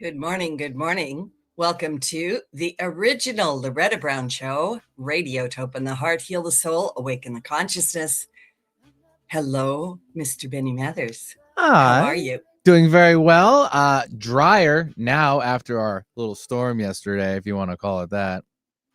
Good morning. Good morning. Welcome to the original Loretta Browm Show, radio to open the heart, heal the soul, awaken the consciousness. Hello, Mr. Benny Mathers. How are you? Doing very well. Drier now after our little storm yesterday, if you want to call it that.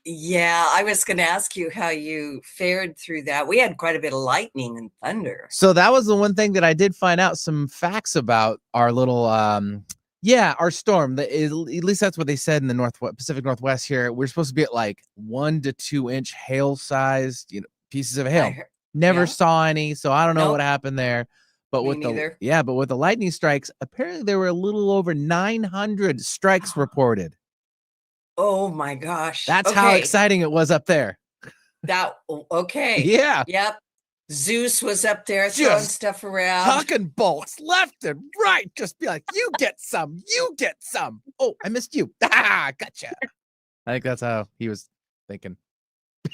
Yeah, I was going to ask you how you fared through that. We had quite a bit of lightning and thunder. So that was the one thing that I did find out some facts about our little, our storm. At least that's what they said in the Pacific Northwest here. We're supposed to be at like 1 to 2 inch hail sized, pieces of hail. Never saw any, so I don't know what happened there. But with the lightning strikes, apparently there were a little over 900 strikes reported. Oh my gosh. That's how exciting it was up there. Okay. Yeah. Yep. Zeus was up there throwing stuff around. Hucking bolts left and right. Just be like, you get some, you get some. Oh, I missed you. Gotcha. I think that's how he was thinking.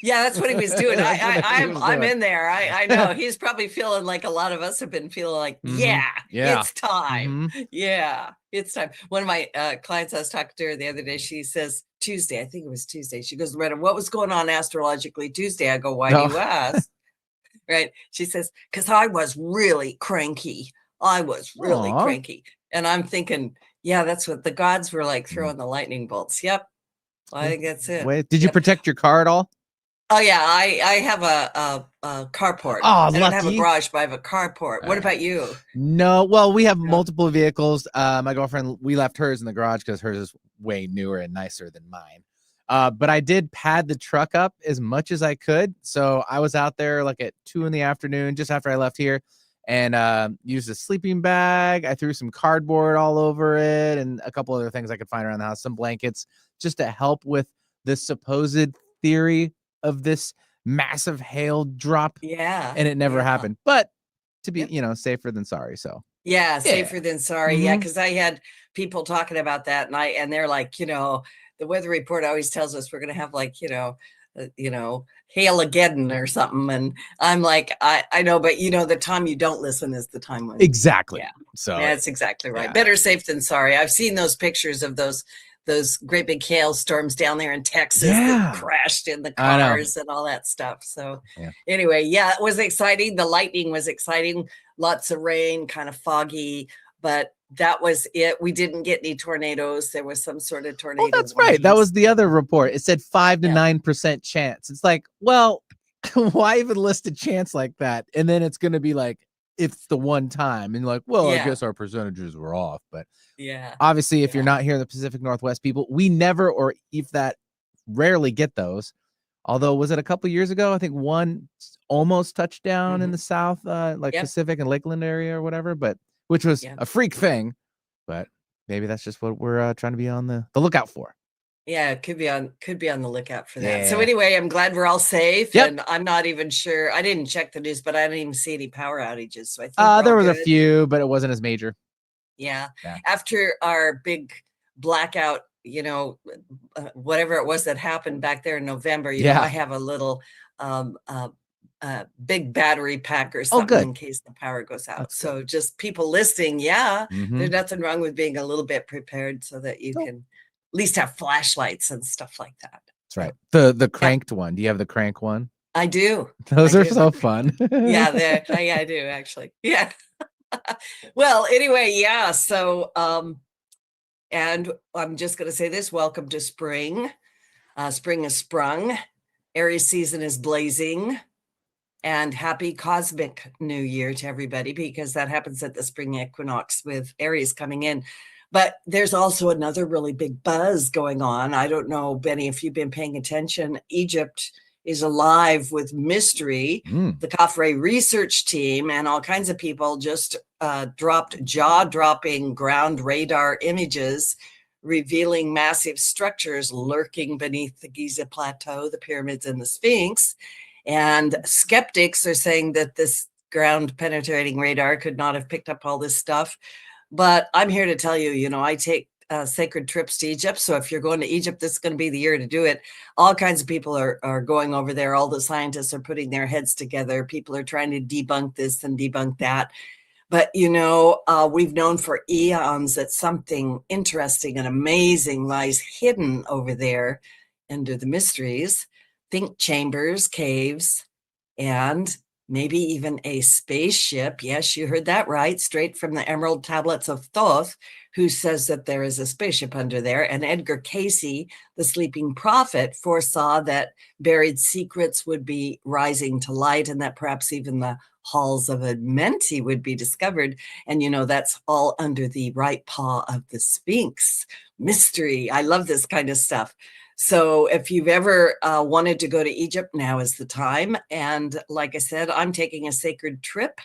Yeah, that's what he was doing. I'm in there. I know he's probably feeling like a lot of us have been feeling like, it's time. Yeah, it's time. One of my clients I was talking to her the other day, she says Tuesday, I think it was Tuesday. She goes, Loretta, what was going on astrologically Tuesday? I go, why do you ask? Right. She says, because I was really cranky. Cranky. And I'm thinking, yeah, that's what the gods were like throwing the lightning bolts. Yep. I think that's it. Wait, did you protect your car at all? Oh yeah, I have a carport. Oh, I don't have a garage, but I have a carport. What about you? No, well, we have multiple vehicles. My girlfriend, we left hers in the garage because hers is way newer and nicer than mine. But I did pad the truck up as much as I could. So I was out there like at 2 p.m, just after I left here, and used a sleeping bag. I threw some cardboard all over it and a couple other things I could find around the house, some blankets, just to help with the supposed theory of this massive hail drop. Yeah. And it never happened. But to be, safer than sorry. So safer than sorry. Yeah, because I had people talking about that, and they're like, the weather report always tells us we're going to have like, hail-ageddon or something. And I'm like, I know, but the time you don't listen is the time when exactly. Yeah. So that's exactly right. Yeah. Better safe than sorry. I've seen those pictures of those great big hailstorms down there in Texas that crashed in the cars and all that stuff. So anyway, it was exciting. The lightning was exciting. Lots of rain, kind of foggy, but that was it. We didn't get any tornadoes. There was some sort of tornado. Oh, that's right. That was the other report. It said 5 to 9% chance. It's like, well, why even list a chance like that? And then it's going to be like, it's the one time. And like, well, I guess our percentages were off. But obviously, if you're not here in the Pacific Northwest, people, we never, or if that, rarely get those. Although, was it a couple years ago? I think one almost touched down in the South, Pacific and Lakeland area or whatever, but which was a freak thing. But maybe that's just what we're trying to be on the lookout for. Yeah, it could be on the lookout for that. So anyway, I'm glad we're all safe. And I'm not even sure. I didn't check the news, but I didn't even see any power outages. So I think there was a few, but it wasn't as major. Yeah. After our big blackout, whatever it was that happened back there in November, I have a little big battery pack or something in case the power goes out. So just people listening, there's nothing wrong with being a little bit prepared so that you can at least have flashlights and stuff like that. That's right. The cranked one. Do you have the crank one? I do. Those are so fun. I do actually. Yeah. Well, anyway, so and I'm just going to say this, welcome to spring. Spring has sprung. Aries season is blazing. And happy cosmic new year to everybody, because that happens at the spring equinox with Aries coming in. But there's also another really big buzz going on. I don't know, Benny, if you've been paying attention. Egypt is alive with mystery. The Khafre research team and all kinds of people just dropped jaw-dropping ground radar images revealing massive structures lurking beneath the Giza Plateau, the pyramids, and the Sphinx. And skeptics are saying that this ground penetrating radar could not have picked up all this stuff. But I'm here to tell you, I take sacred trips to Egypt. So if you're going to Egypt, this is going to be the year to do it. All kinds of people are going over there. All the scientists are putting their heads together. People are trying to debunk this and debunk that. But, we've known for eons that something interesting and amazing lies hidden over there under the mysteries. Think chambers, caves, and maybe even a spaceship. Yes, you heard that right, straight from the Emerald Tablets of Thoth, who says that there is a spaceship under there. And Edgar Cayce, the sleeping prophet, foresaw that buried secrets would be rising to light and that perhaps even the halls of Amenti would be discovered. And, that's all under the right paw of the Sphinx. Mystery. I love this kind of stuff. So if you've ever wanted to go to Egypt, now is the time. And like I said, I'm taking a sacred trip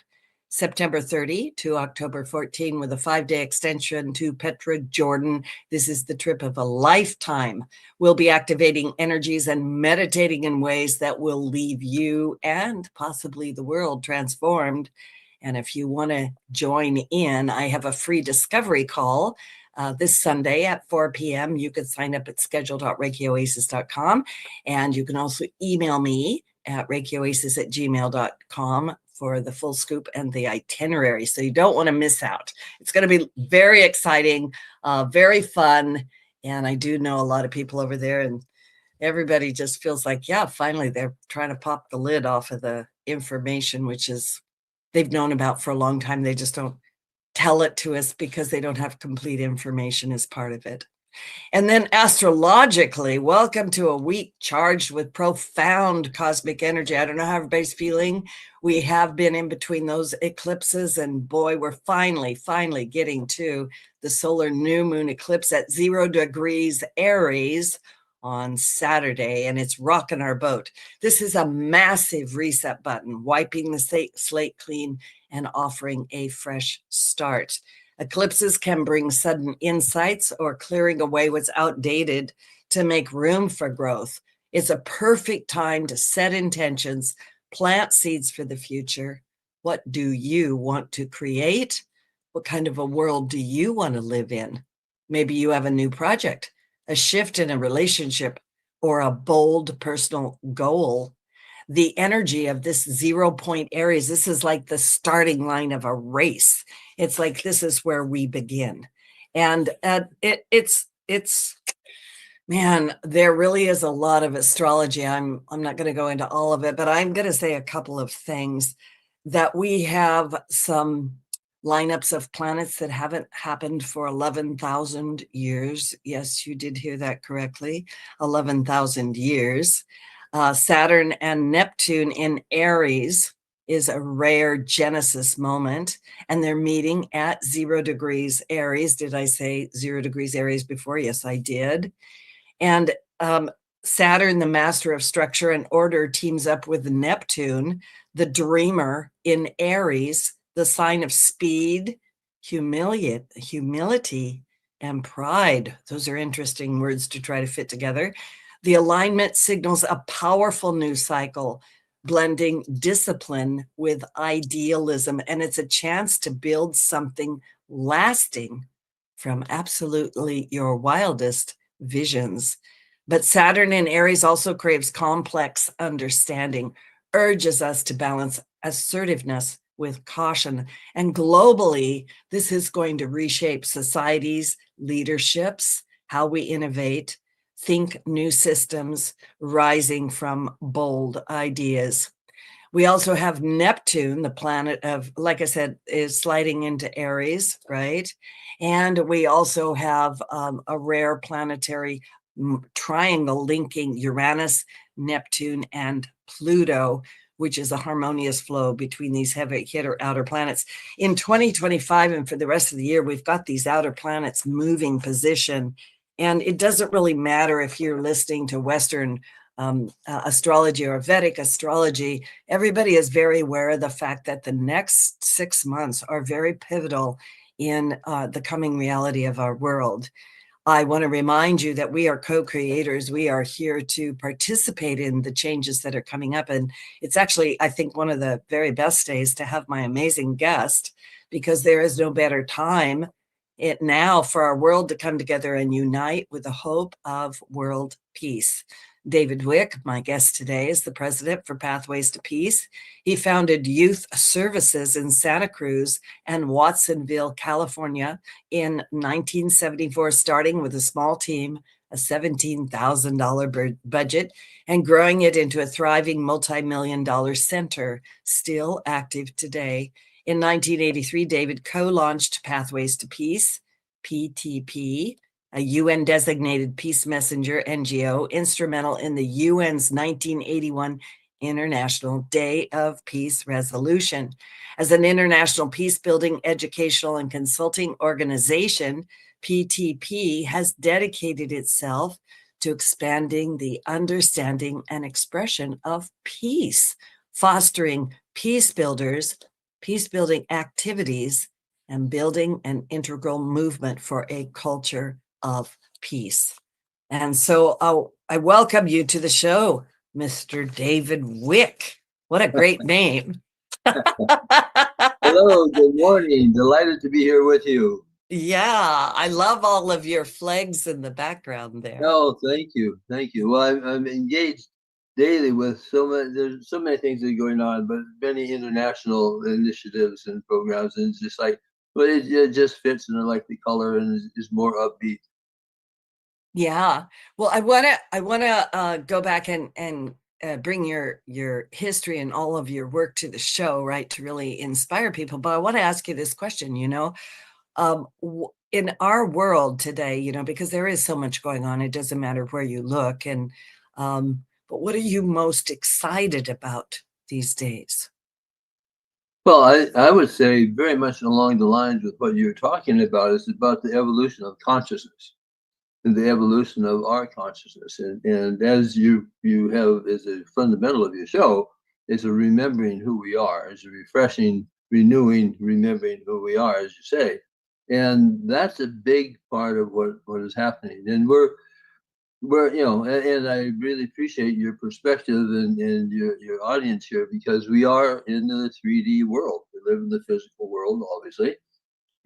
September 30 to October 14 with a 5-day extension to Petra, Jordan. This is the trip of a lifetime. We'll be activating energies and meditating in ways that will leave you and possibly the world transformed. And if you want to join in, I have a free discovery call this Sunday at 4 p.m. You can sign up at schedule.reikioasis.com. And you can also email me at reikioasis@gmail.com for the full scoop and the itinerary. So you don't want to miss out. It's going to be very exciting, very fun. And I do know a lot of people over there, and everybody just feels like, yeah, finally they're trying to pop the lid off of the information, which is they've known about for a long time. They just don't tell it to us because they don't have complete information as part of it. And then astrologically, welcome to a week charged with profound cosmic energy. I don't know how everybody's feeling. We have been in between those eclipses, and boy, we're finally getting to the solar new moon eclipse at 0 degrees Aries on Saturday, and it's rocking our boat. This is a massive reset button, wiping the slate clean and offering a fresh start. Eclipses can bring sudden insights or clearing away what's outdated to make room for growth. It's a perfect time to set intentions, plant seeds for the future. What do you want to create? What kind of a world do you want to live in? Maybe you have a new project, a shift in a relationship, or a bold personal goal. The energy of this 0 point Aries, this is like the starting line of a race. It's like this is where we begin. And it's man, there really is a lot of astrology. I'm not going to go into all of it, but I'm going to say a couple of things. That we have some lineups of planets that haven't happened for 11,000 years. Yes, you did hear that correctly. 11,000 years. Saturn and Neptune in Aries is a rare Genesis moment, and they're meeting at 0 degrees Aries. Did I say 0 degrees Aries before? Yes, I did. And Saturn, the master of structure and order, teams up with Neptune, the dreamer in Aries, the sign of speed, humility, and pride. Those are interesting words to try to fit together. The alignment signals a powerful new cycle, blending discipline with idealism, and it's a chance to build something lasting from absolutely your wildest visions. But Saturn in Aries also craves complex understanding, urges us to balance assertiveness with caution. And globally, this is going to reshape societies, leaderships, how we innovate, think new systems rising from bold ideas. We also have Neptune, the planet of, like I said, is sliding into Aries, right? And we also have a rare planetary triangle linking Uranus, Neptune, and Pluto, which is a harmonious flow between these heavy hitter outer planets. In 2025 and for the rest of the year, we've got these outer planets moving position. And it doesn't really matter if you're listening to Western astrology or Vedic astrology. Everybody is very aware of the fact that the next 6 months are very pivotal in the coming reality of our world. I want to remind you that we are co-creators. We are here to participate in the changes that are coming up. And it's actually, I think, one of the very best days to have my amazing guest, because there is no better time now for our world to come together and unite with the hope of world peace. David Wick, my guest today, is the president for Pathways to Peace. He founded youth services in Santa Cruz and Watsonville, California in 1974, starting with a small team, a $17,000 budget, and growing it into a thriving multi-million-dollar center, still active today. In 1983, David co-launched Pathways to Peace, PTP, a UN-designated Peace Messenger NGO, instrumental in the UN's 1981 International Day of Peace resolution. As an international peace-building, educational, and consulting organization, PTP has dedicated itself to expanding the understanding and expression of peace, fostering peace builders, peace-building activities, and building an integral movement for a culture of peace. And so I welcome you to the show, Mr. David Wick. What a great name. Hello, good morning. Delighted to be here with you. Yeah, I love all of your flags in the background there. Oh, thank you. Thank you. Well, I'm engaged daily with there's so many things that are going on, but many international initiatives and programs. And it's just like, but it just fits, and I like the color and is more upbeat. Yeah. Well, I wanna go back and bring your history and all of your work to the show, right, to really inspire people. But I want to ask you this question, in our world today, because there is so much going on, it doesn't matter where you look. And but what are you most excited about these days? Well, I would say very much along the lines with what you're talking about. It's about the evolution of consciousness and the evolution of our consciousness. And as you have as a fundamental of your show, is a remembering who we are, is a refreshing, renewing, remembering who we are, as you say. And that's a big part of what is happening. And we're and I really appreciate your perspective and your audience here, because we are in the 3D world. We live in the physical world, obviously,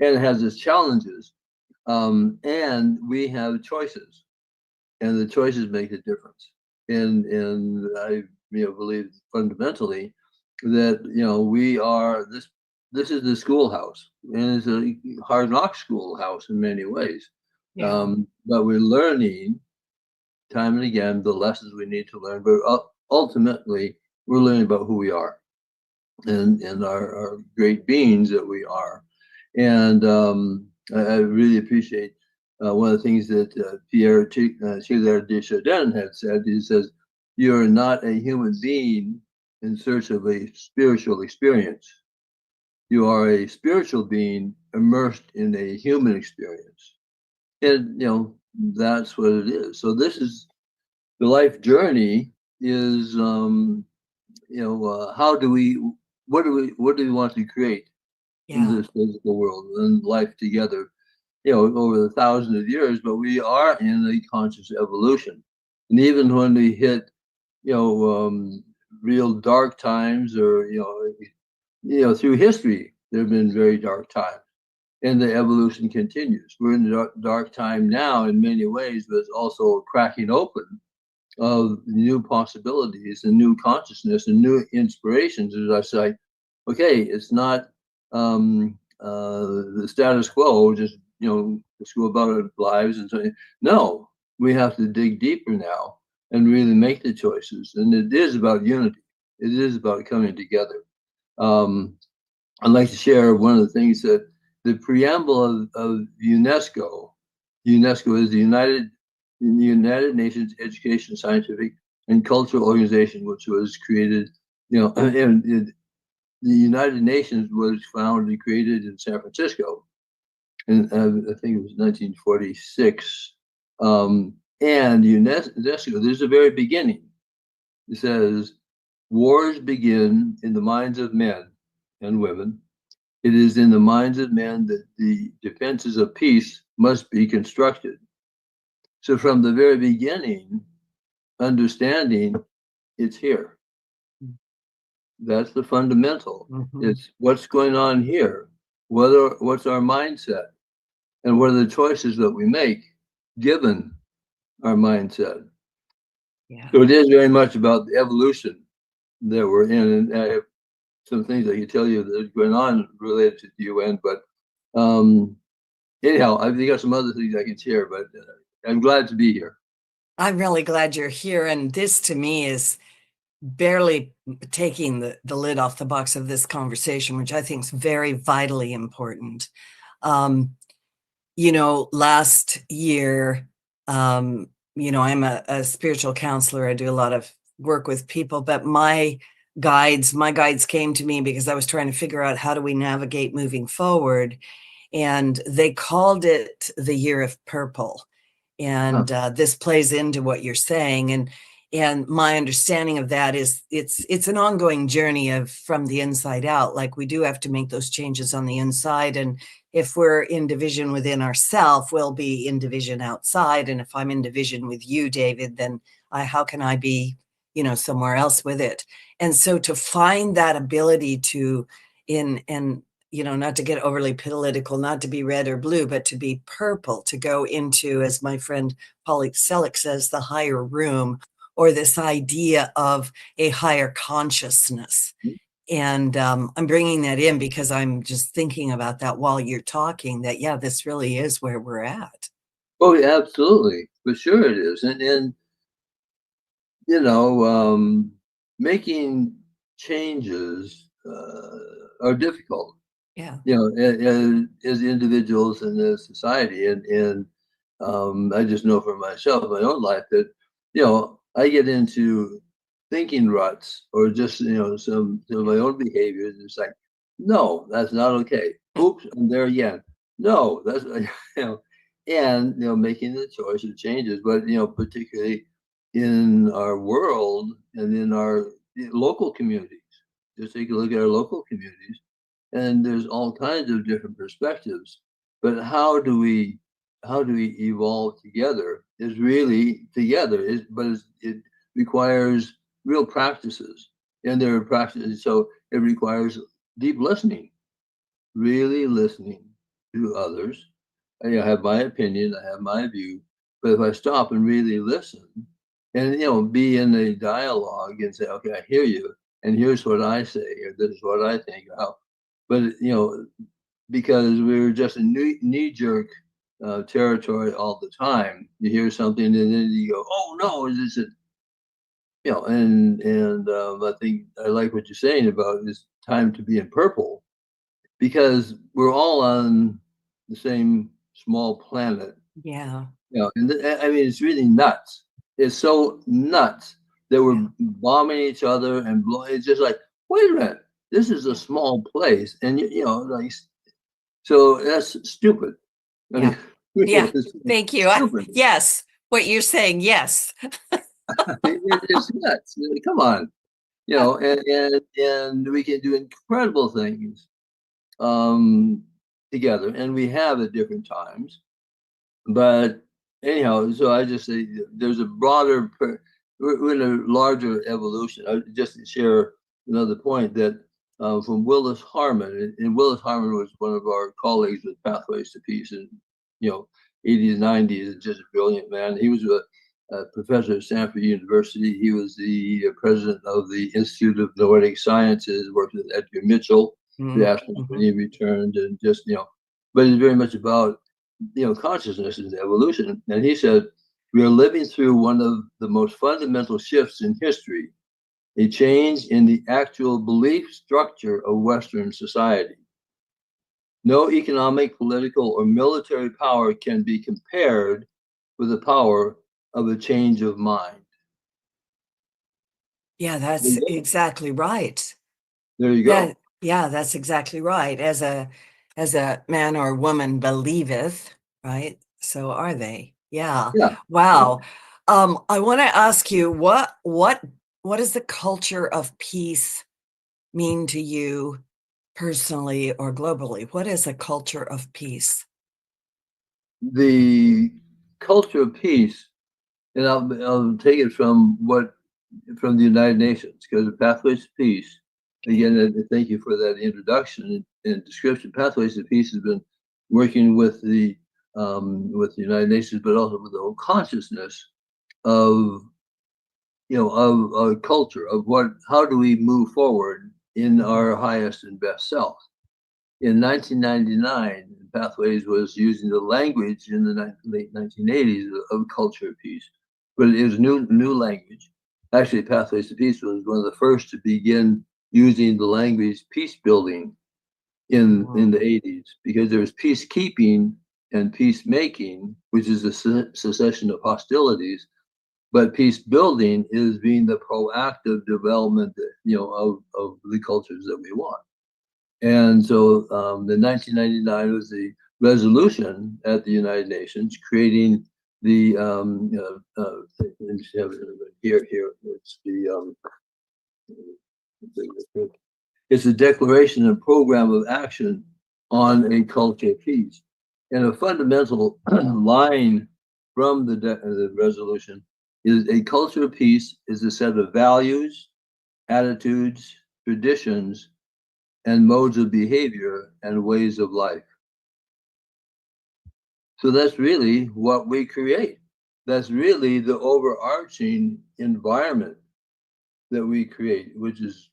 and it has its challenges. And we have choices, and the choices make a difference. And I believe fundamentally that we are this is the schoolhouse, and it's a hard knock schoolhouse in many ways. Yeah. But we're learning time and again the lessons we need to learn. But ultimately, we're learning about who we are and our great beings that we are. And I really appreciate one of the things that Pierre Teilhard de Chardin had said. He says, "You're not a human being in search of a spiritual experience. You are a spiritual being immersed in a human experience." And that's what it is. So this is the life journey. Is what do we want to create in this physical world and life together, over the thousands of years. But we are in a conscious evolution, and even when we hit real dark times, or through history there have been very dark times, and the evolution continues. We're in a dark time now in many ways, but it's also a cracking open of new possibilities and new consciousness and new inspirations. As I say, okay, it's not the status quo, just let's go about our lives and say, no, we have to dig deeper now and really make the choices. And it is about unity. It is about coming together. I'd like to share one of the things that the preamble of UNESCO. UNESCO is the United Nations Education, Scientific, and Cultural Organization, which was created, and the United Nations was founded and created in San Francisco, and I think it was 1946. And UNESCO, there's a very beginning. It says, "Wars begin in the minds of men and women. It is in the minds of men that the defenses of peace must be constructed." So from the very beginning, understanding it's here. That's the fundamental. Mm-hmm. It's what's going on here. What's our mindset, and what are the choices that we make given our mindset. Yeah. So it is very much about the evolution that we're in. And I have some things I can tell you that are going on related to the UN, but anyhow, I've got some other things I can share, but I'm glad to be here. I'm really glad you're here. And this to me is barely taking the lid off the box of this conversation, which I think is very vitally important. You know, last year, you know, I'm a spiritual counselor. I do a lot of work with people, but my guides came to me because I was trying to figure out how do we navigate moving forward. And they called it the year of purple. And this plays into what you're saying. And my understanding of that is it's an ongoing journey of from the inside out. Like we do have to make those changes on the inside. And if we're in division within ourselves, we'll be in division outside. And if I'm in division with you, David, then how can I be, you know, somewhere else with it? And so to find that ability to you know, not to get overly political, not to be red or blue, but to be purple, to go into, as my friend Pauline Selleck says, the higher room, or this idea of a higher consciousness. And I'm bringing that in because I'm just thinking about that while you're talking, that, yeah, this really is where we're at. Oh, yeah, absolutely. For sure it is. And you know, making changes are difficult. Yeah. You know, as individuals in the society, and I just know for myself, my own life, that you know I get into thinking ruts or just you know some of my own behaviors. It's like, no, that's not okay. Oops, I'm there again. No, that's you know, and you know making the choice of changes, but you know particularly in our world and in our local communities. Just take a look at our local communities and there's all kinds of different perspectives, but how do we evolve together is really together it requires real practices, and there are practices, so it requires deep listening, really listening to others. I have my opinion, I have my view, but if I stop and really listen and you know be in a dialogue and say, okay, I hear you and here's what I say, or this is what I think, how, but you know, because we're just in knee-jerk territory all the time. You hear something and then you go, "Oh no, is this it?" You know, and I think I like what you're saying about it's time to be in purple because we're all on the same small planet. Yeah. You know, and I mean, it's really nuts. It's so nuts that we're bombing each other and blowing. It's just like, wait a minute, this is a small place, and you know, like, so that's stupid. I Yeah. mean, really, Yeah. it's Thank you. stupid. Yes. What you're saying. Yes. It's nuts. I mean, come on, you know, and we can do incredible things um, together, and we have at different times. But anyhow, so I just say there's a broader, we're in a larger evolution. Just to share another point that from Willis Harman, and Willis Harman was one of our colleagues with Pathways to Peace in, you know, 80s, 90s, just a brilliant man. He was a professor at Stanford University. He was the president of the Institute of Noetic Sciences, worked with Edgar Mitchell, the astronaut when he returned, and just, you know, but it's very much about you know, consciousness is evolution. And he said, we are living through one of the most fundamental shifts in history, a change in the actual belief structure of Western society. No economic, political, or military power can be compared with the power of a change of mind. Yeah, that's exactly right. There you go. Yeah, that's exactly right. As a man or woman believeth, right? So are they. Yeah. Yeah. Wow. I want to ask you what does the culture of peace mean to you personally or globally? What is a culture of peace? The culture of peace, and I'll take it from the United Nations, because the Pathways to Peace, again, thank you for that introduction and description. Pathways to Peace has been working with the United Nations, but also with the whole consciousness of of a culture of how do we move forward in our highest and best self. In 1999, Pathways was using the language in the late 1980s of culture of peace, but it was new language. Actually, Pathways to Peace was one of the first to begin using the language peace building in the 80s, because there was peacekeeping and peacemaking, which is a cessation of hostilities. But peace building is being the proactive development, of the cultures that we want. And so, the 1999 was the resolution at the United Nations creating the let me have it here. It's a declaration and program of action on a culture of peace. And a fundamental line from the resolution is a culture of peace is a set of values, attitudes, traditions, and modes of behavior and ways of life. So that's really what we create. That's really the overarching environment that we create, which is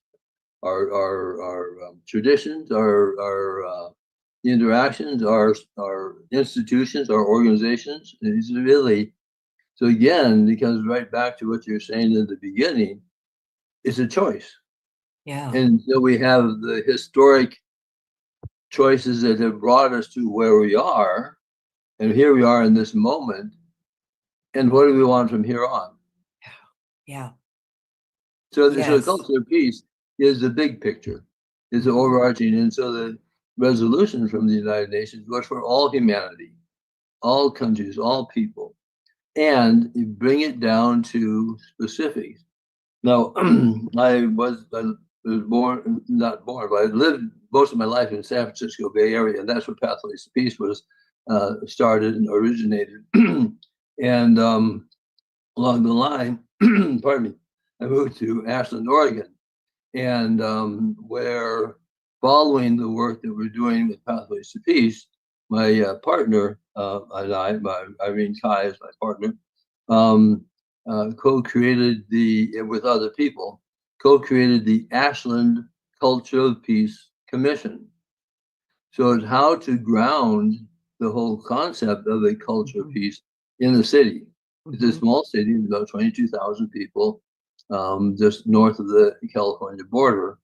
our traditions, our interactions, our institutions, our organizations. It's really, so again, it comes right back to what you're saying in the beginning. It's a choice. Yeah. And so we have the historic choices that have brought us to where we are. And here we are in this moment. And what do we want from here on? Yeah. So, Yes. so the culture of peace is the big picture, is the overarching. And so the resolution from the United Nations was for all humanity, all countries, all people. And you bring it down to specifics. Now, I was born, not born, but I lived most of my life in San Francisco Bay Area, and that's where Pathways to Peace was started and originated. And along the line, pardon me, I moved to Ashland, Oregon, and where, following the work that we're doing with Pathways to Peace, my partner and I, Irene Kai is my partner, co-created with other people, co-created the Ashland Culture of Peace Commission. So it's how to ground the whole concept of a culture of peace in the city. It's a small city, about 22,000 people, just north of the California border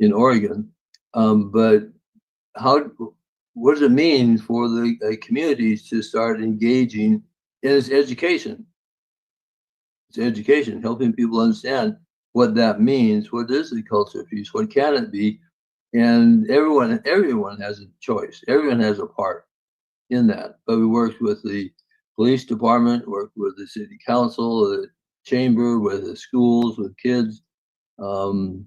in Oregon. But what does it mean for the communities to start engaging in its education? It's education, helping people understand what that means. What is the culture of peace? What can it be? And everyone has a choice. Everyone has a part in that. But we worked with the police department, worked with the city council, the chamber, with the schools, with kids, the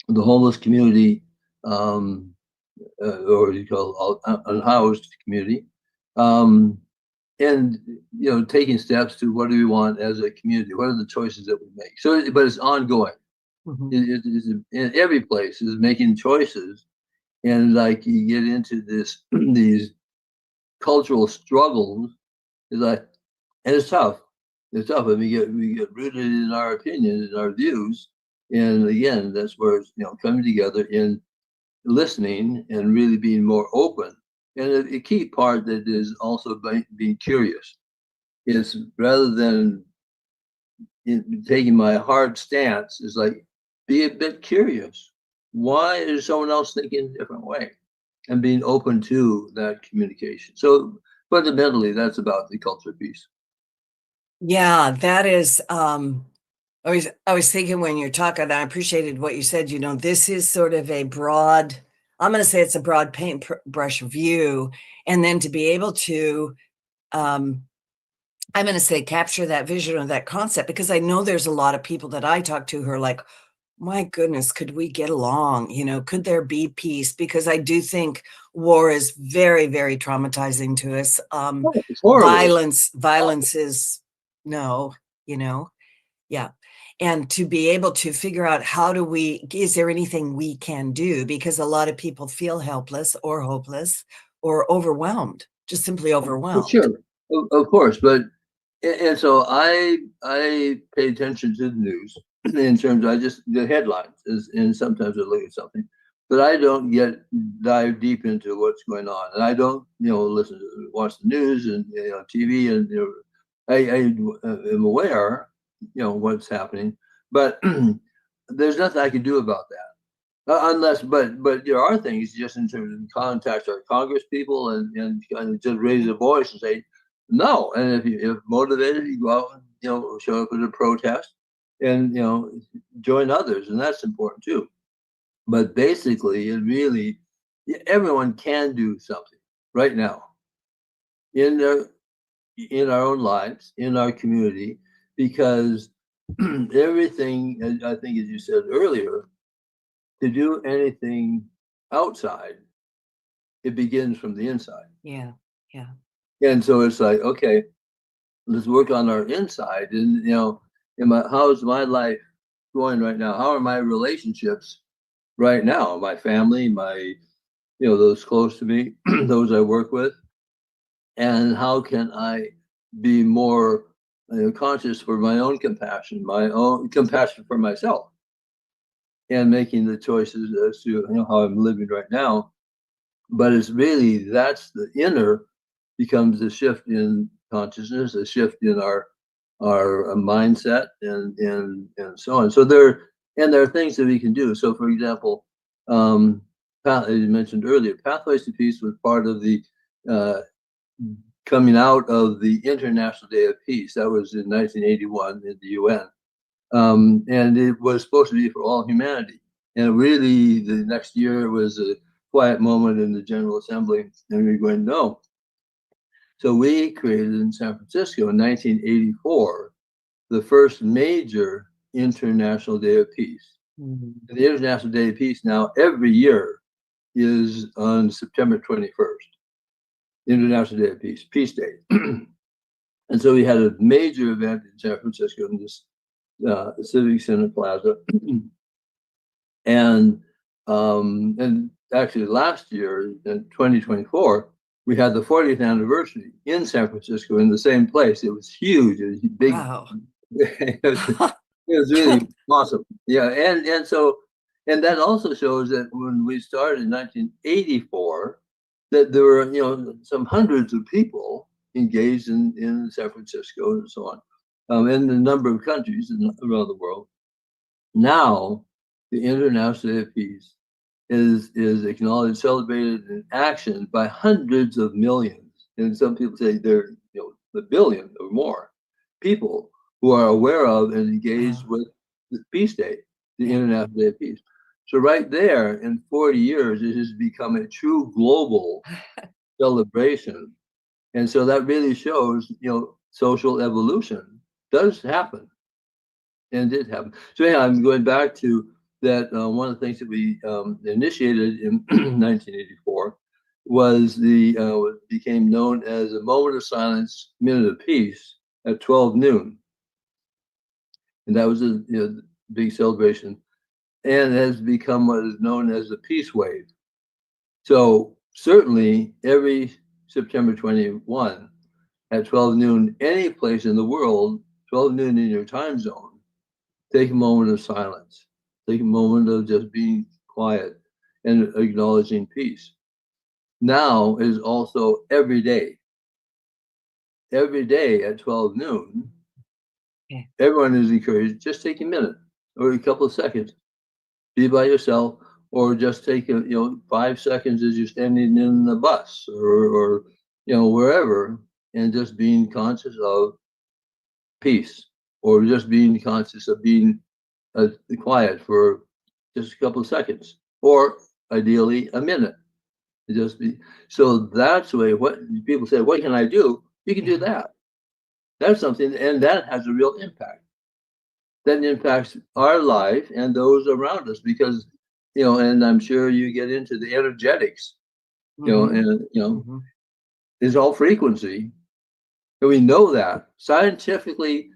homeless community, or you call unhoused community, and taking steps to what do we want as a community? What are the choices that we make? So, but it's ongoing. It's in every place is making choices, and like you get into these cultural struggles, is like, and it's tough. It's tough, and we get rooted in our opinions and our views, and again, that's where it's coming together in listening and really being more open. And a key part that is also being curious is, rather than taking my hard stance, is like, be a bit curious. Why is someone else thinking a different way? And being open to that communication. So fundamentally, that's about the culture piece. Yeah, that is, I was thinking when you're talking, I appreciated what you said, this is sort of a broad, I'm going to say it's a broad paintbrush view. And then to be able to, I'm going to say, capture that vision or that concept, because I know there's a lot of people that I talk to who are like, my goodness, could we get along? Could there be peace? Because I do think war is very, very traumatizing to us. Violence is no, yeah. And to be able to figure out is there anything we can do? Because a lot of people feel helpless or hopeless or overwhelmed, just simply overwhelmed. Sure, of course. But And so I pay attention to the news in terms of the headlines and sometimes I look at something, but I don't dive deep into what's going on, and I don't watch the news and TV, and I am aware what's happening, but there's nothing I can do about that. Unless, but there are things just in terms of contact our Congress people and just raise a voice and say no. And if motivated, you go out and show up at a protest and join others, and that's important too. But basically, everyone can do something right now in our own lives, in our community, because everything, I think, as you said earlier, to do anything outside, it begins from the inside. Yeah. And so it's like, okay, let's work on our inside. And how's my life going right now? How are my relationships right now? My family, my those close to me, those I work with, and how can I be more conscious for my own compassion for myself, and making the choices as to how I'm living right now. But it's really, that's the inner becomes a shift in consciousness, a shift in our mindset, and so on. So there are things that we can do. So for example, as you mentioned earlier, Pathways to Peace was part of the coming out of the International Day of Peace. That was in 1981 in the UN. And it was supposed to be for all humanity. And really, the next year was a quiet moment in the General Assembly, and we were going, no. So we created in San Francisco in 1984 the first major International Day of Peace. Mm-hmm. The International Day of Peace now every year is on September 21st, International Day of Peace, Peace Day. And so we had a major event in San Francisco in this Civic Center Plaza. And actually last year, in 2024, we had the 40th anniversary in San Francisco in the same place. It was huge. It was big. Wow. It was really awesome. Yeah, and so that also shows that when we started in 1984, that there were some hundreds of people engaged in San Francisco and so on, in a number of countries around the world. Now, the International Day of Peace is acknowledged, celebrated, in action by hundreds of millions, and some people say they're a billion or more people who are aware of and engaged with the Peace Day, the International Day of Peace. So right there, in 40 years, it has become a true global celebration, and so that really shows social evolution does happen. And did happen. So yeah, I'm going back to that. One of the things that we initiated in 1984 was what became known as a moment of silence, minute of peace at 12 noon, and that was a big celebration, and has become what is known as the peace wave. So certainly every September 21 at 12 noon, any place in the world, 12 noon in your time zone, take a moment of silence. Take a moment of just being quiet and acknowledging peace. Now is also every day. Every day at 12 noon, everyone is encouraged, just take a minute or a couple of seconds. Be by yourself, or just take 5 seconds as you're standing in the bus or wherever, and just being conscious of peace, or just being conscious of being quiet for just a couple of seconds, or ideally a minute. Just be. So that's the way. What people say, what can I do? You can do that. That's something, and that has a real impact. That impacts our life and those around us, because and I'm sure you get into the energetics, Mm-hmm. is all frequency, and we know that scientifically,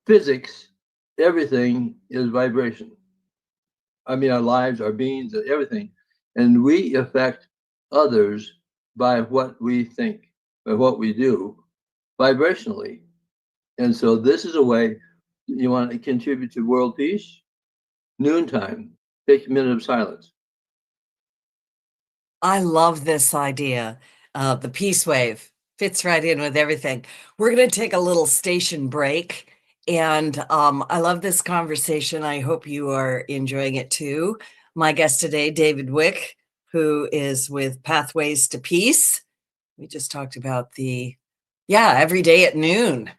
physics, everything is vibration. I mean, our lives, our beings, everything. And we affect others by what we think, by what we do, vibrationally. And so this is a way you want to contribute to world peace. Noontime, take a minute of silence. I love this idea. The peace wave fits right in with everything. We're going to take a little station break. And I love this conversation. I hope you are enjoying it too. My guest today, David Wick, who is with Pathways to Peace. We just talked about every day at noon.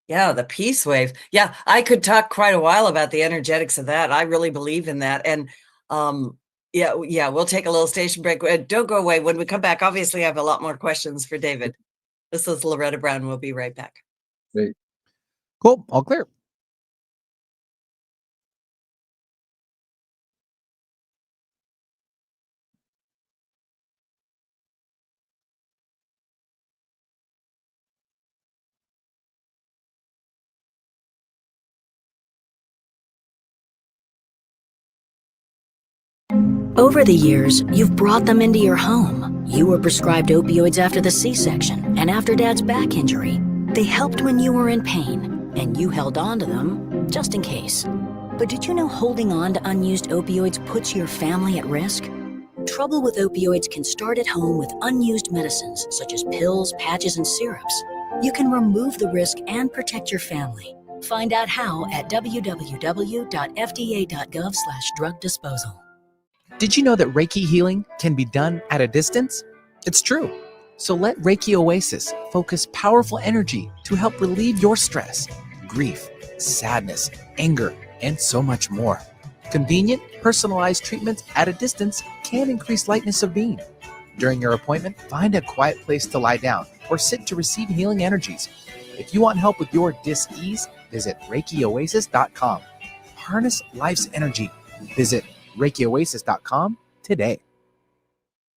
Yeah, the peace wave. Yeah, I could talk quite a while about the energetics of that. I really believe in that. And we'll take a little station break. Don't go away. When we come back, obviously, I have a lot more questions for David. This is Loretta Browm. We'll be right back. Great. Cool. All clear. Over the years, you've brought them into your home. You were prescribed opioids after the C-section and after Dad's back injury. They helped when you were in pain, and you held on to them just in case. But did you know holding on to unused opioids puts your family at risk? Trouble with opioids can start at home with unused medicines such as pills, patches, and syrups. You can remove the risk and protect your family. Find out how at www.fda.gov/drug disposal. Did you know that Reiki healing can be done at a distance? It's true. So let Reiki Oasis focus powerful energy to help relieve your stress, grief, sadness, anger, and so much more. Convenient, personalized treatments at a distance can increase lightness of being. During your appointment, find a quiet place to lie down or sit to receive healing energies. If you want help with your dis-ease, visit ReikiOasis.com. Harness life's energy. Visit ReikiOasis.com today.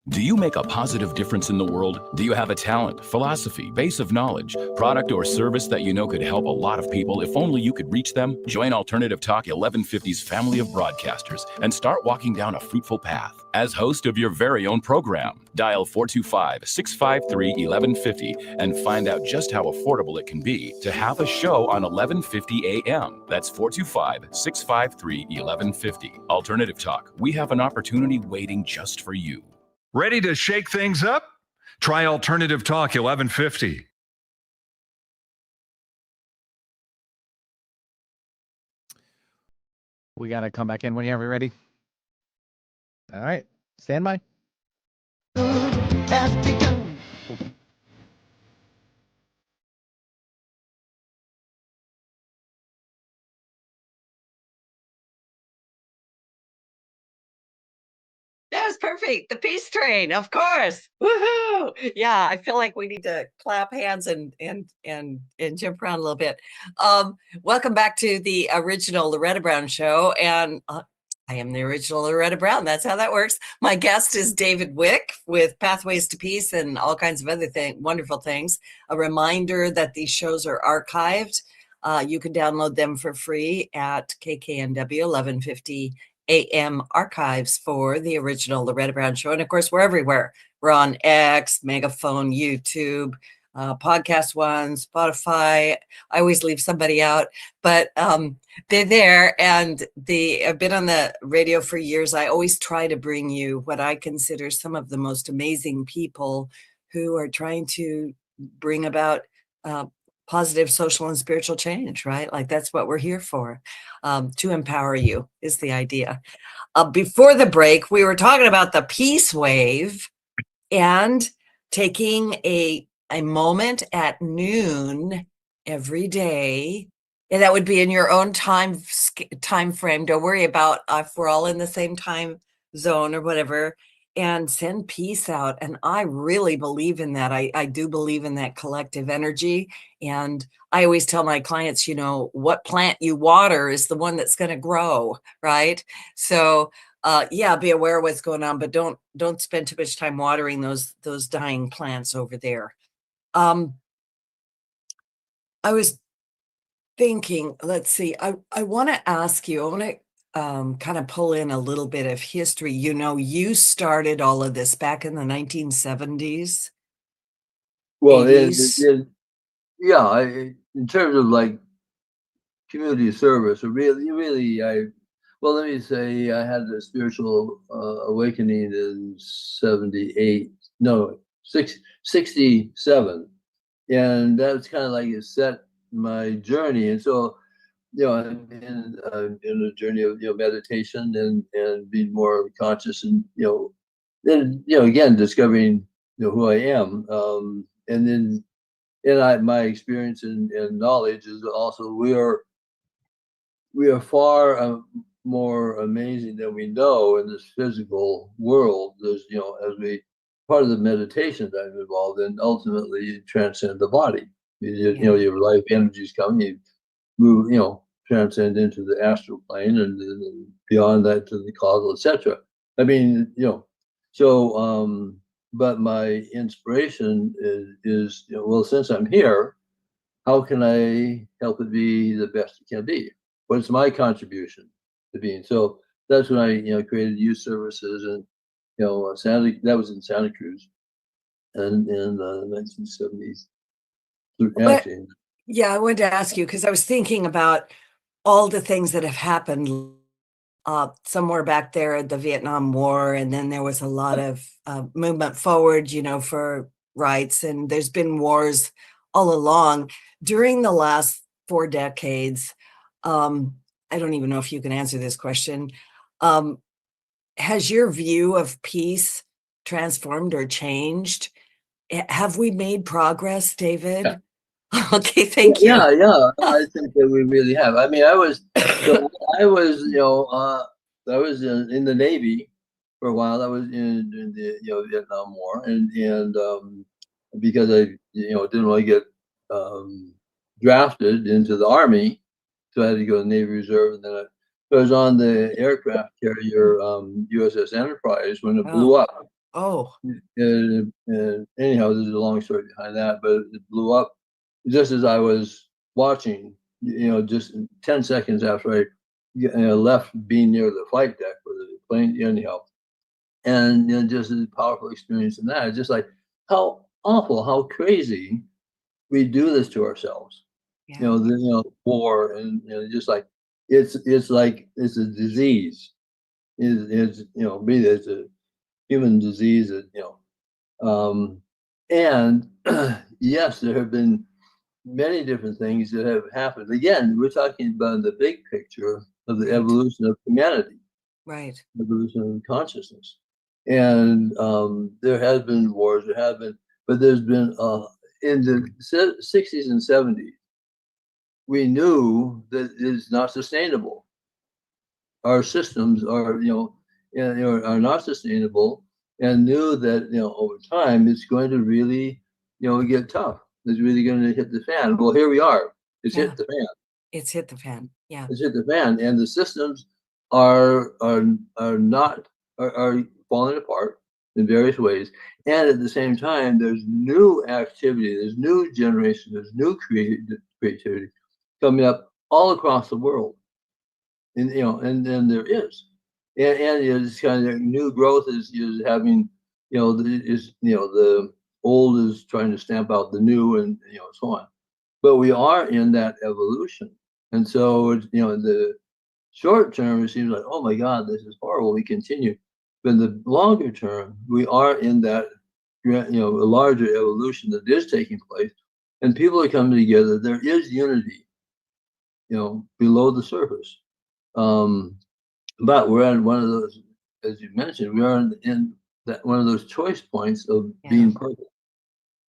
Do you make a positive difference in the world? Do you have a talent, philosophy, base of knowledge, product, or service that you know could help a lot of people if only you could reach them? Join Alternative Talk 1150's family of broadcasters and start walking down a fruitful path. As host of your very own program, dial 425-653-1150 and find out just how affordable it can be to have a show on 1150 AM. That's 425-653-1150. Alternative Talk, we have an opportunity waiting just for you. Ready to shake things up? Try Alternative Talk 1150. We got to come back in whenever you're ready. All right. Stand by. That was perfect. The peace train, of course. Woohoo! Yeah, I feel like we need to clap hands and jump around a little bit. Welcome back to the original Loretta Browm show, and I am the original Loretta Browm. That's how that works. My guest is David Wick with Pathways to Peace and all kinds of other wonderful things. A reminder that these shows are archived. You can download them for free at KKNW 1150 AM archives for the original Loretta Browm show. And of course, we're everywhere. We're on X, Megaphone, YouTube, Podcast One, Spotify. I always leave somebody out, but they're there, and I've been on the radio for years. I always try to bring you what I consider some of the most amazing people who are trying to bring about positive social and spiritual change, right? Like that's what we're here for, to empower you is the idea. Before the break, we were talking about the peace wave and taking a moment at noon every day. And that would be in your own time frame. Don't worry about if we're all in the same time zone or whatever, and send peace out. And I really believe in that. I do believe in that collective energy. And I always tell my clients, what plant you water is the one that's going to grow, right? So be aware of what's going on, but don't spend too much time watering those dying plants over there. I was thinking, let's see, I want to ask you, I want to kind of pull in a little bit of history. You started all of this back in the 1970s. Well, Yeah, in terms of like community service, well, let me say I had a spiritual awakening in 78, no, 67. And that's kind of like it set my journey. And so, I'm in a journey of, meditation and being more conscious and, then, again, discovering, who I am. And then, my experience and knowledge is also we are far more amazing than we know in this physical world. There's, as we part of the meditation that I'm involved in, ultimately you transcend the body. Your life energies come, you move, transcend into the astral plane and beyond that to the causal, etc. I mean, so but my inspiration is well, since I'm here, how can I help it be the best it can be? What's my contribution to being? So that's when I created youth services and that was in Santa Cruz and in the 1970s. Actually, Yeah, I wanted to ask you because I was thinking about all the things that have happened somewhere back there at the Vietnam War, and then there was a lot of movement forward, for rights, and there's been wars all along. During the last 4 decades, I don't even know if you can answer this question. Has your view of peace transformed or changed? Have we made progress, David? yeah. Okay, thank you. Yeah. I think that we really have. I mean, I was in the Navy for a while. I was in the Vietnam War, and because I didn't want to get drafted into the Army, so I had to go to the Navy Reserve, and then I was on the aircraft carrier USS Enterprise when it blew up. Oh. And anyhow, there's a long story behind that, but it blew up just as I was watching, just 10 seconds after I left being near the flight deck for the plane, anyhow. And just a powerful experience in that. Just like how awful, how crazy we do this to ourselves. Yeah. War and just like it's like it's a disease. It's it's a human disease that and yes, there have been many different things that have happened. Again, we're talking about the big picture of the evolution of humanity, Right. evolution of consciousness. And there has been wars, but there's been in the 60s and 70s, we knew that it's not sustainable. Our systems are not sustainable, and knew that over time it's going to really get tough. It's really going to hit the fan. Well, here we are. It's hit the fan. It's hit the fan. Yeah. It's hit the fan, and the systems are falling apart in various ways. And at the same time, there's new activity, there's new generation, there's new creativity coming up all across the world. And and there is, and it's kind of new growth is having, the old is trying to stamp out the new, and so on. But we are in that evolution, and so it's, in the short term it seems like, oh my God, this is horrible. We continue, but in the longer term we are in that a larger evolution that is taking place, and people are coming together. There is unity, below the surface. But we're on one of those, as you mentioned, we are in that one of those choice points of being perfect.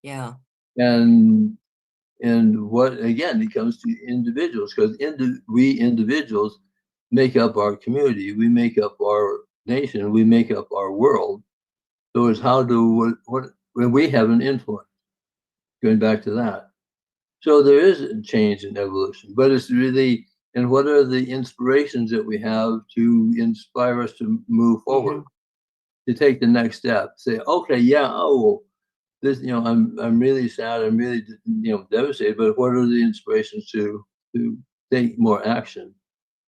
Yeah. And what again, it comes to individuals, because we individuals make up our community, we make up our nation, we make up our world. So it's how do when we have an influence, going back to that. So there is a change in evolution, but it's really, and what are the inspirations that we have to inspire us to move forward, to take the next step, say, okay, yeah, oh, this, I'm really sad, I'm really, devastated, but what are the inspirations to take more action?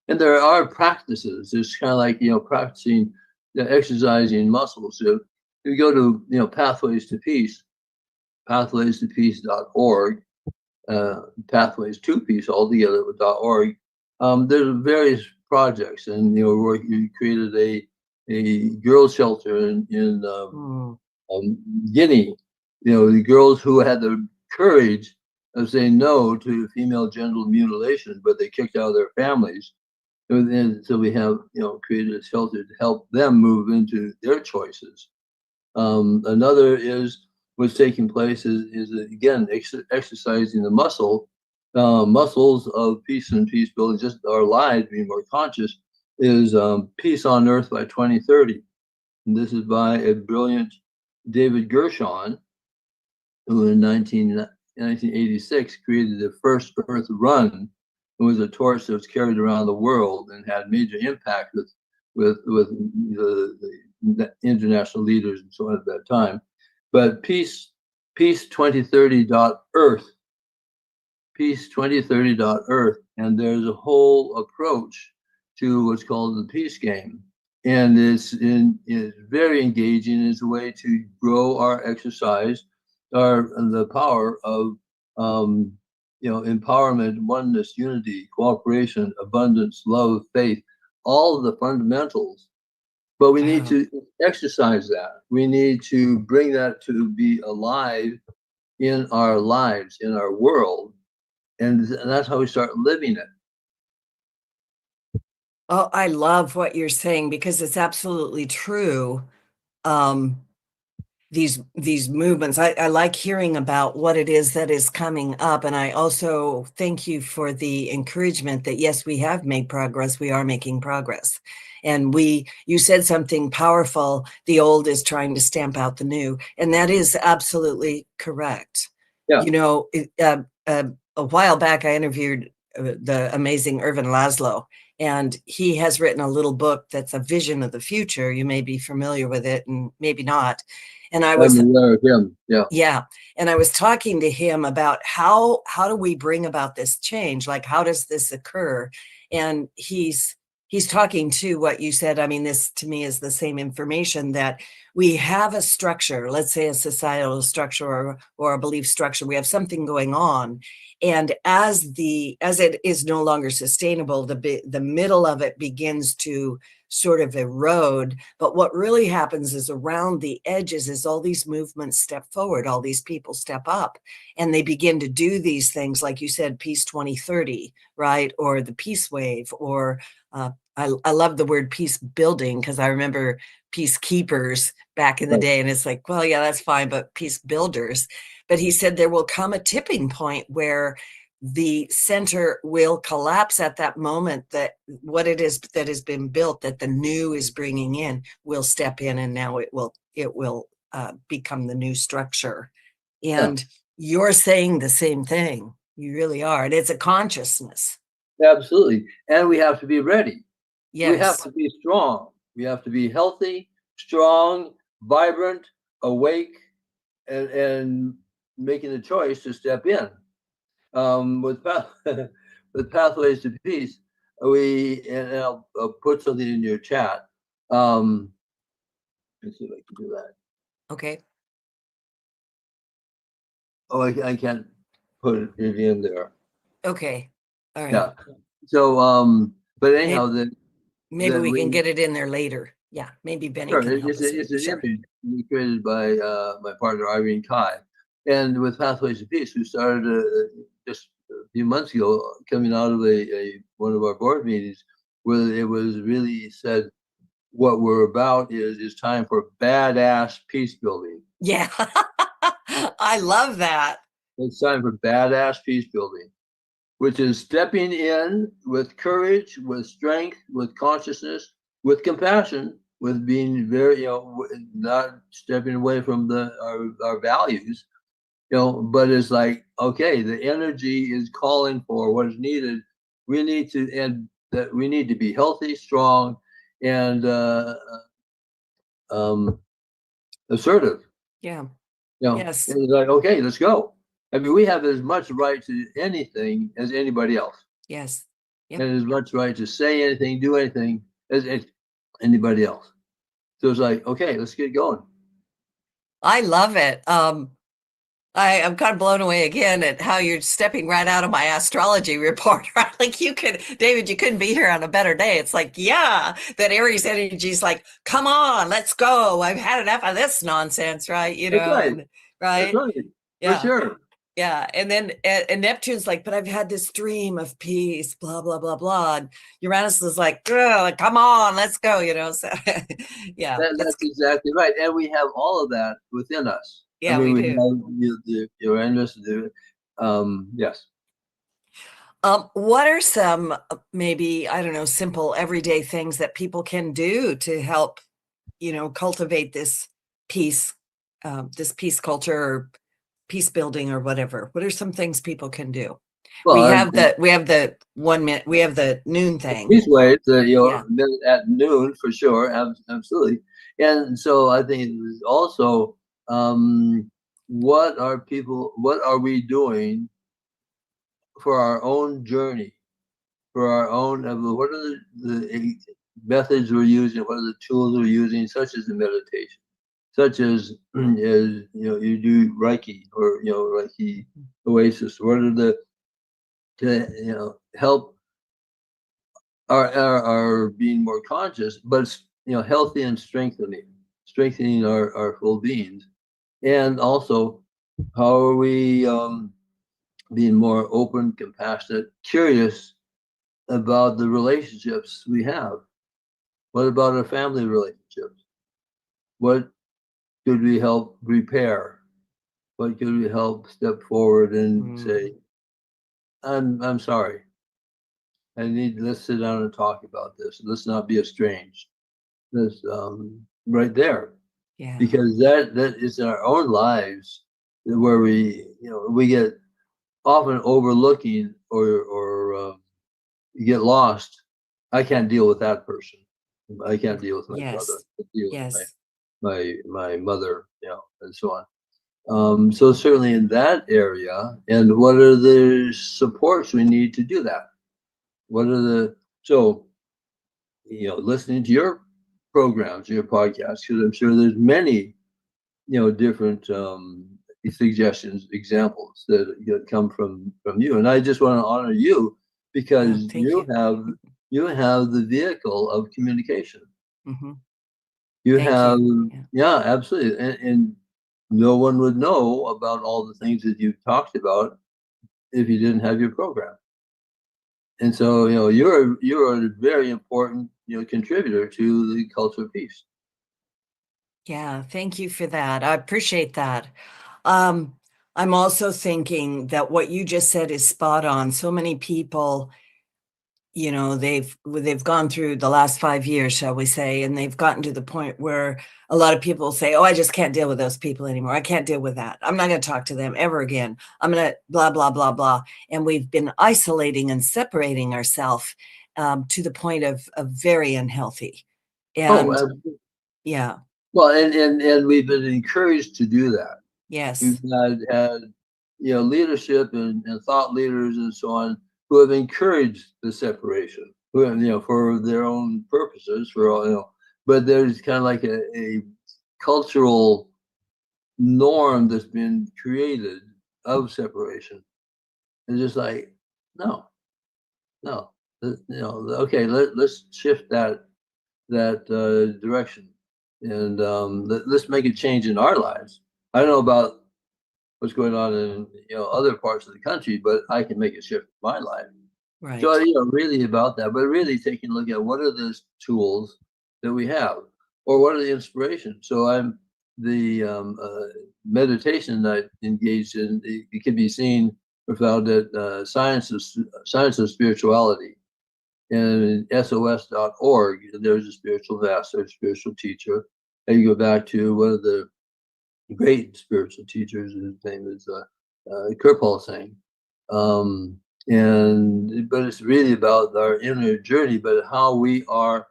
And there are practices. It's kind of like, practicing, exercising muscles. So if you go to, Pathways to Peace, pathwaystopeace.org, Pathways to Peace altogether with .org. There's various projects, and we created a girls' shelter in Guinea. The girls who had the courage of saying no to female genital mutilation, but they kicked out of their families. And so we have created a shelter to help them move into their choices. Another is what's taking place is again exercising the muscles of peace and peace building, just our lives being more conscious, is Peace on Earth by 2030. And this is by a brilliant David Gershon, who in 1986 created the first Earth Run. It was a torch that was carried around the world and had major impact with the international leaders and so on at that time. But peace2030.earth, peace2030.earth, and there's a whole approach to what's called the peace game, and it's very engaging. It's a way to grow our exercise, the power of empowerment, oneness, unity, cooperation, abundance, love, faith, all of the fundamentals. But we need to exercise that. We need to bring that to be alive in our lives, in our world. And that's how we start living it. Oh, I love what you're saying, because it's absolutely true. These movements, I like hearing about what it is that is coming up. And I also thank you for the encouragement that, yes, we have made progress. We are making progress. And you said something powerful. The old is trying to stamp out the new. And that is absolutely correct. Yeah. A while back, I interviewed the amazing Irvin Laszlo, and he has written a little book that's a vision of the future. You may be familiar with it and maybe not. And I was aware of him. Yeah. And I was talking to him about how do we bring about this change? Like, how does this occur? And he's talking to what you said. I mean, this to me is the same information, that we have a structure, let's say a societal structure or a belief structure. We have something going on. And as it is no longer sustainable, the middle of it begins to sort of erode. But what really happens is around the edges is all these movements step forward, all these people step up, and they begin to do these things, like you said, Peace 2030, right? Or the Peace Wave, or I love the word peace building, because I remember peacekeepers back in the day, and it's like, well, yeah, that's fine, but peace builders. But he said there will come a tipping point where the center will collapse at that moment, that what it is that has been built, that the new is bringing in, will step in, and now it will become the new structure. And you're saying the same thing. You really are. And it's a consciousness. Absolutely. And we have to be ready. Yes. We have to be strong. We have to be healthy, strong, vibrant, awake, and making the choice to step in. With Pathways to Peace, and I'll put something in your chat. Let's see if I can do that. Okay. Oh, I can't put it in there. Okay. All right. Yeah. So, but anyhow, maybe we can get it in there later. Yeah, maybe Benny can help us. It's an image created by my partner Irene Kai, and with Pathways to Peace, who started just a few months ago, coming out of one of our board meetings, where it was really said, what we're about is time for badass peace building. Yeah, I love that. It's time for badass peace building, which is stepping in with courage, with strength, with consciousness, with compassion, with being very, not stepping away from our values, but it's like, okay, the energy is calling for what is needed. We need to be healthy, strong, and assertive. Yeah. Yes. And it's like, okay, let's go. I mean, we have as much right to anything as anybody else. Yes. Yep. And as much right to say anything, do anything as anybody else. So it's like, okay, let's get going. I love it. I'm kind of blown away again at how you're stepping right out of my astrology report, right? Like David, you couldn't be here on a better day. It's like, yeah, that Aries energy is like, come on, let's go. I've had enough of this nonsense, right? That's right. And That's right. right. For Yeah. sure. Yeah. And then and Neptune's like, but I've had this dream of peace, blah, blah, blah, blah. And Uranus is like, come on, let's go, So yeah. That's exactly right. And we have all of that within us. Yeah, we we do. have the Uranus, yes. What are some maybe, I don't know, simple everyday things that people can do to help, cultivate this peace culture or peace building or whatever? What are some things people can do? Well, we have the 1 minute, we have the noon thing. Peace ways, Yeah. at noon for sure, absolutely. And so I think also, what are we doing for our own journey, for our own, what are the methods we're using, what are the tools we're using, such as the meditation, such as you do Reiki or Reiki Oasis. What are the to help our being more conscious, but healthy and strengthening our full beings, and also how are we being more open, compassionate, curious about the relationships we have. What about our family relationships? What could we help repair? What could we help step forward and say, I'm sorry. Let's sit down and talk about this. Let's not be estranged. That's right there. Yeah. Because that is in our own lives where we get often overlooking or you get lost. I can't deal with that person. I can't deal with my brother. I can't deal with my mother, and so on. So certainly in that area, and what are the supports we need to do that? Listening to your programs, your podcasts, because I'm sure there's many, different suggestions, examples that come from you. And I just want to honor you because you have the vehicle of communication. Mm-hmm. You have, yeah, absolutely. And no one would know about all the things that you've talked about if you didn't have your program. And so, you're a very important, contributor to the culture of peace. Yeah, thank you for that. I appreciate that. I'm also thinking that what you just said is spot on. So many people, they've gone through the last 5 years, shall we say, and they've gotten to the point where a lot of people say, oh, I just can't deal with those people anymore. I can't deal with that. I'm not going to talk to them ever again. I'm going to blah, blah, blah, blah. And we've been isolating and separating ourselves to the point of very unhealthy. And yeah. Well, and we've been encouraged to do that. Yes. We've had leadership and thought leaders and so on who have encouraged the separation, for their own purposes, but there's kind of like a cultural norm that's been created of separation. And just like, no, okay, let's shift that direction. And let's make a change in our lives. I don't know about what's going on in other parts of the country, but I can make a shift in my life. Right. So really about that, but really taking a look at what are the tools that we have, or what are the inspirations. So I'm the meditation that I engaged in. It can be seen or found at Science of Spirituality. And SOS.org, there's a spiritual master, spiritual teacher. And you go back to one of the great spiritual teachers, his name is Kirpal Singh. But it's really about our inner journey, but how we are,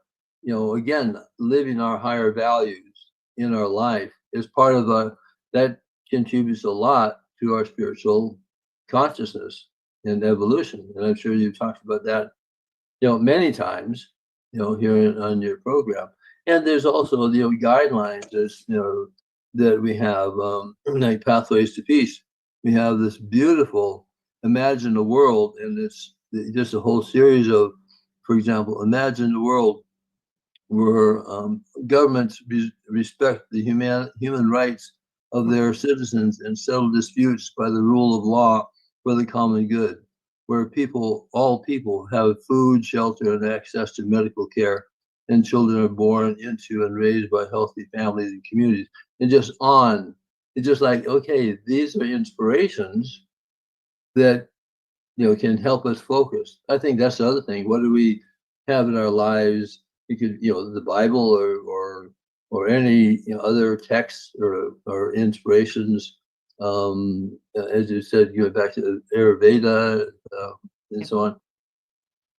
again, living our higher values in our life is part of that contributes a lot to our spiritual consciousness and evolution. And I'm sure you've talked about that many times, here on your program. And there's also, guidelines, as that we have, like Pathways to Peace, we have this beautiful imagine a world, and it's just a whole series of, for example, imagine a world where governments respect the human rights of their citizens and settle disputes by the rule of law for the common good, where all people have food, shelter, and access to medical care, and children are born into and raised by healthy families and communities, and just on. It's just like, okay, these are inspirations that can help us focus. I think that's the other thing. What do we have in our lives? You could, the Bible or any other texts or inspirations. As you said, back to the Ayurveda and so on.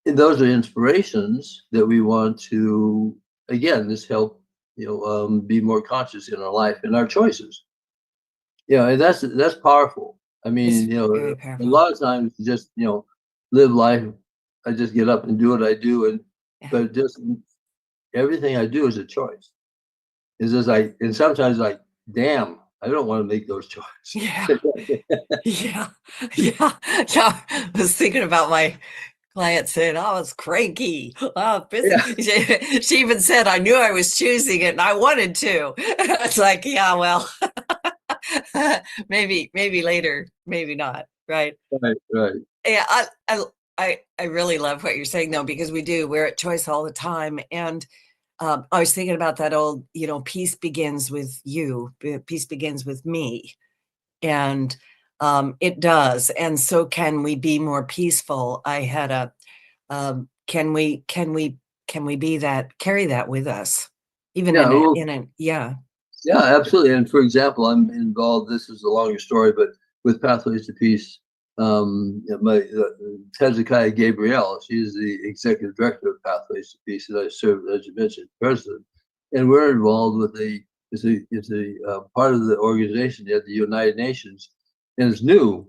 And those are inspirations that we want to, again, this help be more conscious in our life and our choices. And that's powerful. I mean, a lot of times just live life. I just get up and do what I do, but just everything I do is a choice. It's just like, and sometimes like, damn, I don't want to make those choices. Yeah. I was thinking about my client saying, I was cranky. She even said, I knew I was choosing it and I wanted to. It's like, yeah, well, maybe later, maybe not. Right. Right. Yeah. I really love what you're saying though, because we're at choice all the time. And I was thinking about that old, peace begins with you, peace begins with me. And it does. And so can we be more peaceful? I had can we be that, carry that with us? Even Yeah, absolutely. And for example, I'm involved, this is a longer story, but with Pathways to Peace, Hezekiah Gabriel, she's the executive director of Pathways to Peace, and I serve, as you mentioned, president. And we're involved with it's a part of the organization at the United Nations, and it's new,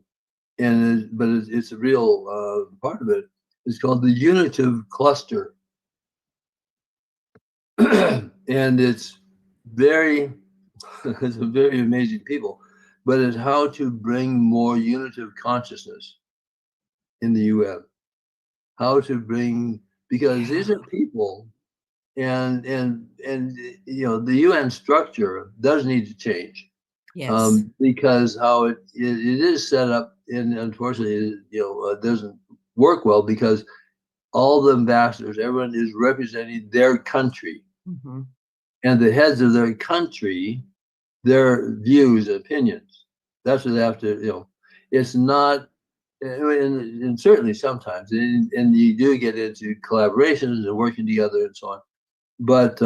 but it's a real part of it. It's called the Unitive Cluster, and it's it's a very amazing people, but it's how to bring more unitive consciousness in the UN. How to bring, because these are people, and the UN structure does need to change. Yes. Because how it is set up, and unfortunately, it doesn't work well, because all the ambassadors, everyone is representing their country, and the heads of their country, their views, opinions. That's what they have to. It's not, and certainly sometimes, and you do get into collaborations and working together and so on. But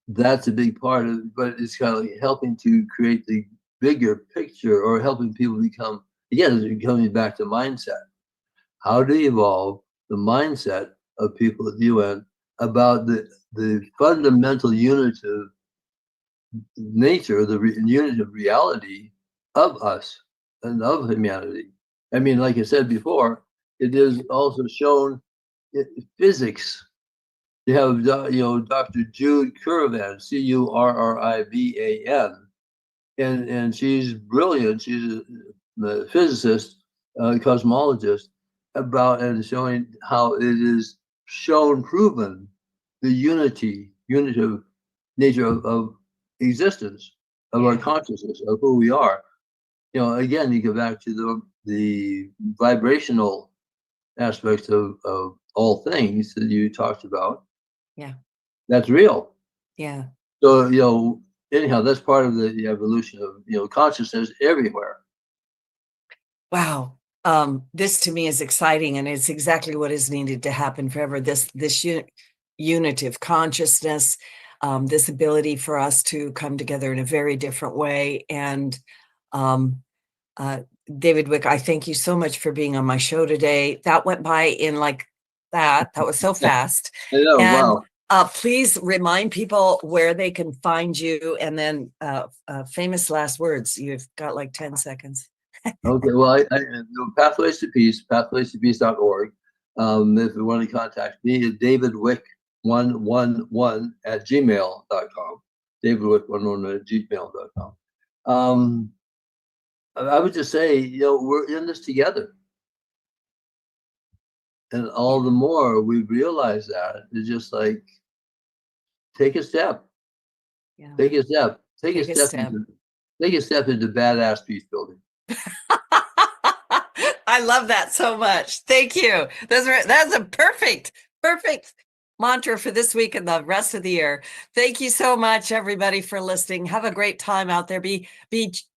that's a big part of it. But it's kind of like helping to create the bigger picture, or helping people become, again, coming back to mindset. How to evolve the mindset of people at the UN about the fundamental unitive nature, the unitive reality of us and of humanity. I mean, like I said before, it is also shown in physics. You have, Dr. Jude Currivan, Currivan, and she's brilliant. She's a physicist, cosmologist, and showing how it is proven the unitive nature of existence, of our consciousness, of who we are. Again, you go back to the vibrational aspects of all things that you talked about. Yeah. That's real. Yeah. So, anyhow, that's part of the evolution of, consciousness everywhere. Wow. This to me is exciting, and it's exactly what is needed to happen forever. This unitive consciousness, this ability for us to come together in a very different way. And David Wick, I thank you so much for being on my show today. That went by in like that. That was so fast. I know, and wow. Please remind people where they can find you, and then famous last words. You've got like 10 seconds. Okay, well, Pathways to Peace, pathwaystopeace.org. If you want to contact me, it's David Wick 111 at gmail.com. David Wick 111 at gmail.com. I would just say, you know, we're in this together. And all the more we realize that, it's just like, take a step. Yeah. Take a step. Take a Take a step. step. Take a step into badass peace building. I love that so much. Thank you. That's a perfect mantra for this week and the rest of the year. Thank you so much, everybody, for listening. Have a great time out there. Be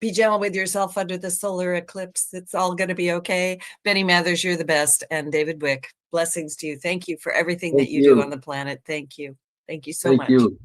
gentle with yourself under the solar eclipse. It's all going to be okay. Benny Mathers, you're the best. And David Wick, blessings to you. Thank you for everything that you do on the planet. Thank you. Thank you so much. Thank you.